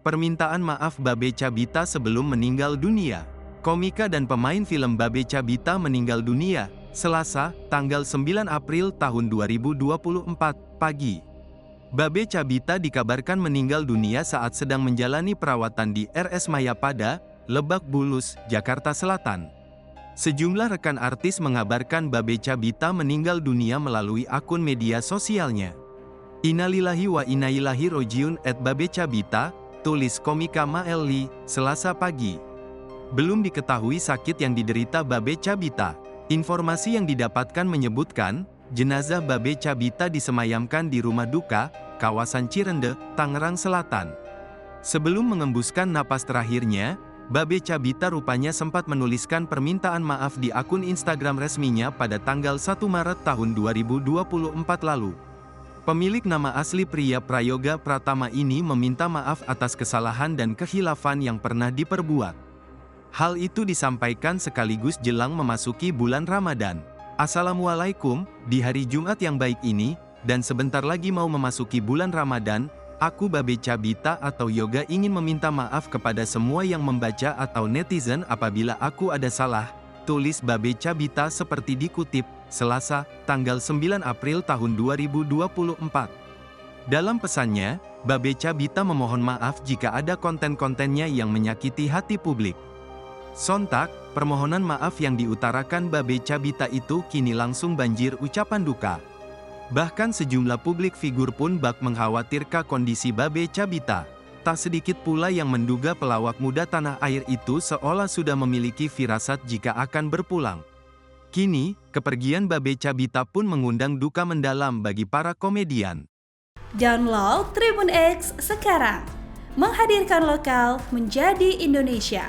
Permintaan maaf Babe Cabita sebelum meninggal dunia. Komika dan pemain film Babe Cabita meninggal dunia, Selasa, tanggal 9 April tahun 2024, pagi. Babe Cabita dikabarkan meninggal dunia saat sedang menjalani perawatan di RS Mayapada, Lebak Bulus, Jakarta Selatan. Sejumlah rekan artis mengabarkan Babe Cabita meninggal dunia melalui akun media sosialnya. Innalillahi wa inna ilaihi rojiun @Babe Cabita, tulis komika Maelli, Selasa pagi. Belum diketahui sakit yang diderita Babe Cabita. Informasi yang didapatkan menyebutkan, jenazah Babe Cabita disemayamkan di rumah duka, kawasan Cirende, Tangerang Selatan. Sebelum mengembuskan napas terakhirnya, Babe Cabita rupanya sempat menuliskan permintaan maaf di akun Instagram resminya pada tanggal 1 Maret tahun 2024 lalu. Pemilik nama asli pria Prayoga Pratama ini meminta maaf atas kesalahan dan khilafan yang pernah diperbuat. Hal itu disampaikan sekaligus jelang memasuki bulan Ramadan. Assalamualaikum, di hari Jumat yang baik ini, dan sebentar lagi mau memasuki bulan Ramadan, aku Babe Cabita atau Yoga ingin meminta maaf kepada semua yang membaca atau netizen apabila aku ada salah, tulis Babe Cabita seperti dikutip, Selasa, tanggal 9 April tahun 2024. Dalam pesannya, Babe Cabita memohon maaf jika ada konten-kontennya yang menyakiti hati publik. Sontak, permohonan maaf yang diutarakan Babe Cabita itu kini langsung banjir ucapan duka. Bahkan sejumlah publik figur pun bak mengkhawatirkan kondisi Babe Cabita. Tak sedikit pula yang menduga pelawak muda tanah air itu seolah sudah memiliki firasat jika akan berpulang. Kini, kepergian Babe Cabita pun mengundang duka mendalam bagi para komedian. Download Tribun X sekarang, menghadirkan lokal menjadi Indonesia.